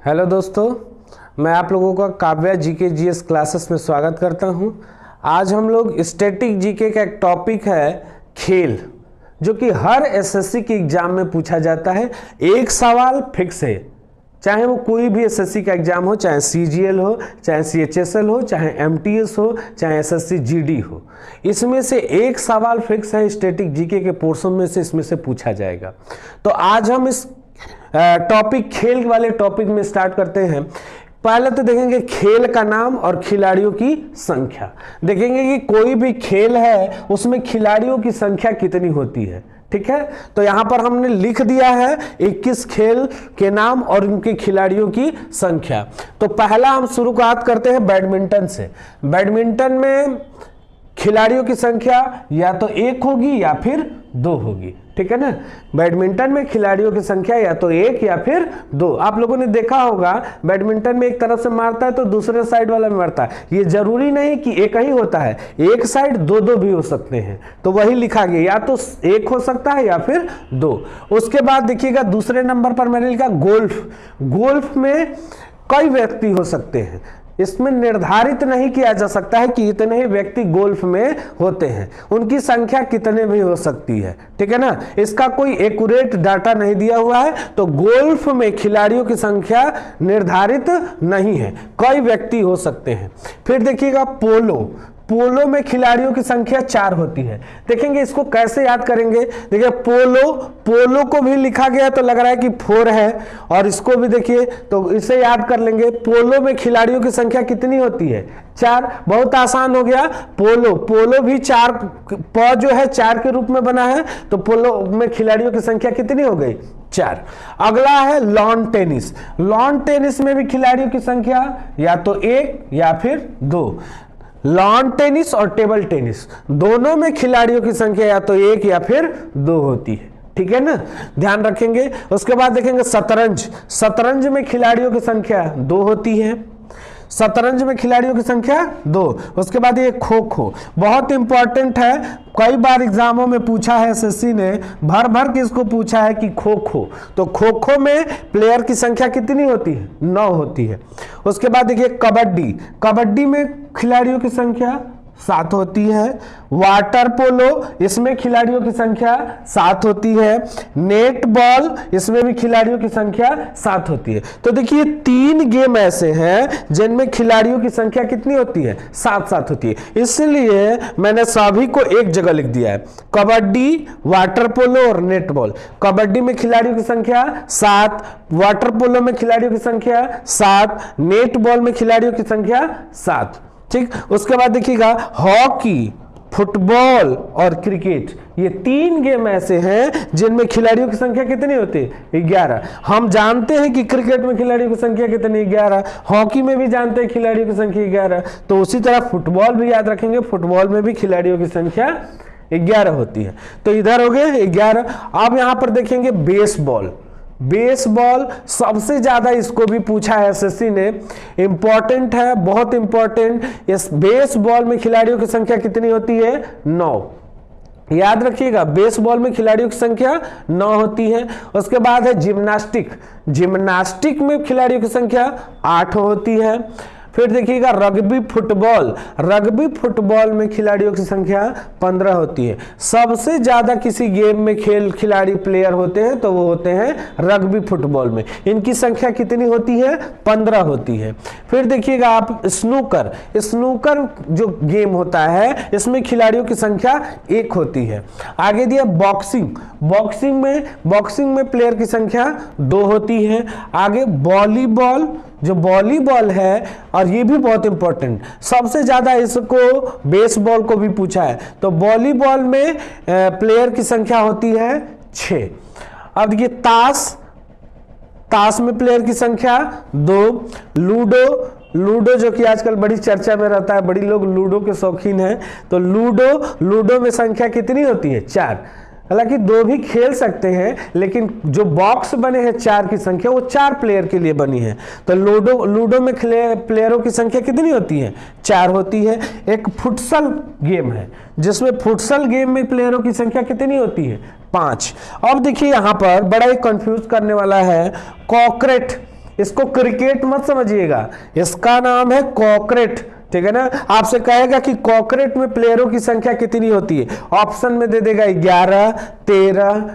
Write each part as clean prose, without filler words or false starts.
Hello दोस्तों, मैं आप लोगों का काव्या जीके जीएस क्लासेस में स्वागत करता हूं। आज हम लोग स्टैटिक जीके का एक टॉपिक है खेल, जो कि हर एसएससी के एग्जाम में पूछा जाता है। एक सवाल फिक्स है, चाहे वो कोई भी एसएससी का एग्जाम हो, चाहे सीजीएल हो, चाहे सीएचएसएल हो, चाहे एमटीएस हो, चाहे एसएससी जीडी हो, इसमें से एक सवाल फिक्स है। स्टैटिक जीके के पोर्शन में से इसमें से पूछा जाएगा। तो आज हम इस टॉपिक खेल वाले टॉपिक में स्टार्ट करते हैं। पहले तो देखेंगे खेल का नाम और खिलाड़ियों की संख्या। देखेंगे कि कोई भी खेल है उसमें खिलाड़ियों की संख्या कितनी होती है। ठीक है, तो यहां पर हमने लिख दिया है 21 खेल के नाम और उनके खिलाड़ियों की संख्या। तो पहला हम शुरुआत करते हैं बैडमिंटन से। बैडमिंटन में खिलाड़ियों की संख्या या तो 1 होगी या फिर 2 होगी। ठीक है ना, बैडमिंटन में खिलाड़ियों की संख्या या तो 1 या फिर 2। आप लोगों ने देखा होगा बैडमिंटन में एक तरफ से मारता है तो दूसरे साइड वाला में मारता है। ये जरूरी नहीं कि एक ही होता है, एक साइड 2-2 भी हो सकते हैं। तो वही लिखा गया, या तो 1 हो सकता है या फिर 2। उसके बाद देखिएगा दूसरे नंबर पर मैंने लिखा गोल्फ। गोल्फ में कई व्यक्ति हो सकते हैं, इसमें निर्धारित नहीं किया जा सकता है कि इतने ही व्यक्ति गोल्फ में होते हैं, उनकी संख्या कितने भी हो सकती है। ठीक है ना, इसका कोई एक्यूरेट डाटा नहीं दिया हुआ है। तो गोल्फ में खिलाड़ियों की संख्या निर्धारित नहीं है, कई व्यक्ति हो सकते हैं। फिर देखिएगा पोलो। पोलो में खिलाड़ियों की संख्या 4 होती है। देखेंगे इसको कैसे याद करेंगे। देखिए पोलो को भी लिखा गया तो लग रहा है कि 4 है, और इसको भी देखिए तो इसे याद कर लेंगे। पोलो में खिलाड़ियों की संख्या कितनी होती है? 4। बहुत आसान हो गया। पोलो भी 4 प जो है 4 के रूप में बना है, तो पोलो में खिलाड़ियों की संख्या कितनी हो गई? 4। अगला है लॉन टेनिस। लॉन टेनिस में भी खिलाड़ियों की संख्या या तो 1 या फिर 2। लॉन टेनिस और टेबल टेनिस दोनों में खिलाड़ियों की संख्या या तो 1 या फिर 2 होती है। ठीक है ना, ध्यान रखेंगे। उसके बाद देखेंगे शतरंज। शतरंज में खिलाड़ियों की संख्या 2 होती है। शतरंज में खिलाड़ियों की संख्या 2। उसके बाद ये खो खो, बहुत इंपॉर्टेंट है, कई बार एग्जामों में पूछा है, एसएससी ने भर भर के इसको पूछा है कि खो खो। तो खो खो में प्लेयर की संख्या कितनी होती है? 9 होती है। उसके बाद देखिए कबड्डी। कबड्डी में खिलाड़ियों की संख्या 7 होती है। वाटर पोलो, इसमें खिलाड़ियों की संख्या 7 होती है। नेट बॉल, इसमें भी खिलाड़ियों की संख्या 7 होती है। तो देखिए 3 गेम ऐसे हैं जिनमें खिलाड़ियों की संख्या कितनी होती है? 7-7 होती है। इसलिए मैंने सभी को एक जगह लिख दिया है, कबड्डी, वाटर पोलो और नेट बॉल। कबड्डी में खिलाड़ियों की संख्या 7, वाटर पोलो में खिलाड़ियों की संख्या 7, नेट बॉल में खिलाड़ियों की संख्या 7। ठीक, उसके बाद देखिएगा हॉकी, फुटबॉल और क्रिकेट, ये 3 गेम ऐसे हैं जिनमें खिलाड़ियों की संख्या कितनी होती है? 11। हम जानते हैं कि क्रिकेट में खिलाड़ियों की संख्या कितनी? 11। हॉकी में भी जानते हैं खिलाड़ियों की संख्या 11। तो उसी तरह फुटबॉल भी याद रखेंगे, फुटबॉल में भी खिलाड़ियों की संख्या 11 होती है। तो इधर हो गए 11। अब यहां पर देखेंगे बेसबॉल। बेसबॉल सबसे ज्यादा इसको भी पूछा है एसएससी ने, इंपॉर्टेंट है, बहुत इंपॉर्टेंट। इस बेसबॉल में खिलाड़ियों की संख्या कितनी होती है? 9। याद रखिएगा, बेसबॉल में खिलाड़ियों की संख्या 9 होती है। उसके बाद है जिम्नास्टिक। जिम्नास्टिक में खिलाड़ियों की संख्या 8 होती है। फिर देखिएगा रग्बी फुटबॉल। रग्बी फुटबॉल में खिलाड़ियों की संख्या 15 होती है। सबसे ज्यादा किसी गेम में खिलाड़ी प्लेयर होते हैं तो वो होते हैं रग्बी फुटबॉल में। इनकी संख्या कितनी होती है? 15 होती है। फिर देखिएगा आप स्नूकर। स्नूकर जो गेम होता है इसमें खिलाड़ियों की संख्या 1 होती है। आगे दिया बॉक्सिंग। बॉक्सिंग में प्लेयर की संख्या 2 होती है। आगे वॉलीबॉल, जो वॉलीबॉल है, और ये भी बहुत इंपॉर्टेंट, सबसे ज्यादा इसको बेसबॉल को भी पूछा है। तो वॉलीबॉल में प्लेयर की संख्या होती है 6। अब देखिए ताश में प्लेयर की संख्या 2। लूडो जो कि आजकल बड़ी चर्चा में रहता है, बड़ी लोग लूडो के शौकीन हैं। तो लूडो में संख्या कितनी होती है? 4। हालांकि 2 भी खेल सकते हैं, लेकिन जो बॉक्स बने हैं 4 की संख्या वो 4 प्लेयर के लिए बनी है। तो लूडो में प्लेयरों की संख्या कितनी होती है? 4 होती है। एक फुटसल गेम है जिसमें फुटसल गेम में प्लेयरों की संख्या कितनी होती है? 5। अब देखिए यहां पर बड़ा ही कंफ्यूज करने वाला है, कॉकरेट इसको क्रिकेट मत समझिएगा, इसका नाम है कॉकरेट, ठीक है ना। आपसे कहेगा कि कॉकरेट में प्लेयरों की संख्या कितनी होती है, ऑप्शन में दे देगा 11, 13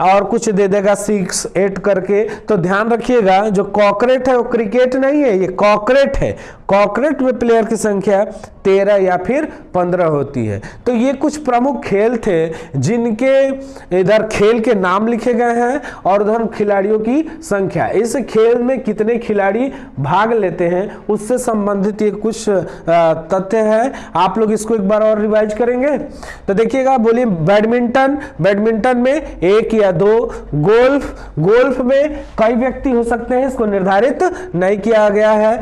और कुछ दे देगा 6, 8 करके। तो ध्यान रखिएगा जो कॉकरेट है वो क्रिकेट नहीं है, ये कॉकरेट है। कॉकरेट में प्लेयर की संख्या 13 या फिर 15 होती है। तो ये कुछ प्रमुख खेल थे जिनके इधर खेल के नाम लिखे गए हैं और उधर खिलाड़ियों की संख्या। इस खेल में कितने खिलाड़ी भाग लेते हैं उससे संबंधित ये कुछ तथ्य है। आप लोग इसको एक बार और रिवाइज करेंगे तो देखिएगा। बोलिए बैडमिंटन, बैडमिंटन में 1 या 2, गोल्फ में कई व्यक्ति हो सकते हैं, इसको निर्धारित नहीं किया गया है।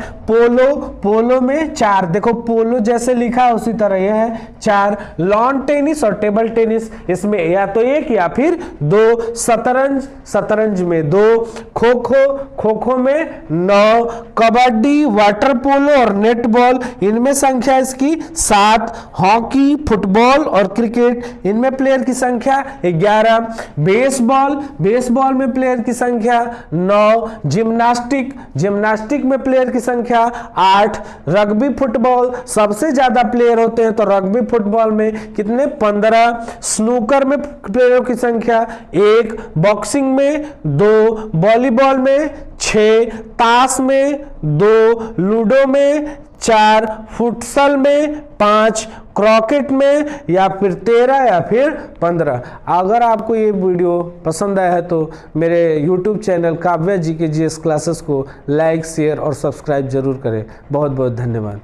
पोलो में 4, देखो पोलो जैसे लिखा है उसी तरह यह है 4। लॉन टेनिस और टेबल टेनिस इसमें या तो 1 या फिर 2। शतरंज में 2। खो में 9। कबड्डी, वाटर पोलो और नेट बॉल इनमें संख्या इसकी 7। हॉकी, फुटबॉल और क्रिकेट इनमें प्लेयर की संख्या 11। बेसबॉल में प्लेयर की संख्या 9। जिम्नास्टिक में प्लेयर की संख्या 8। रग्बी फुटबॉल सबसे ज्यादा प्लेयर होते हैं तो रग्बी फुटबॉल में कितने 15। स्नूकर में प्लेयरों की संख्या 1। बॉक्सिंग में 2। वॉलीबॉल में 6। ताश में 2। लूडो में 4। फुटसल में 5। क्रिकेट में या फिर 13 या फिर 15। अगर आपको ये वीडियो पसंद आया है तो मेरे YouTube channel Kavya GK GS classes को लाइक, शेयर और सब्सक्राइब जरूर करें। बहुत बहुत धन्यवाद।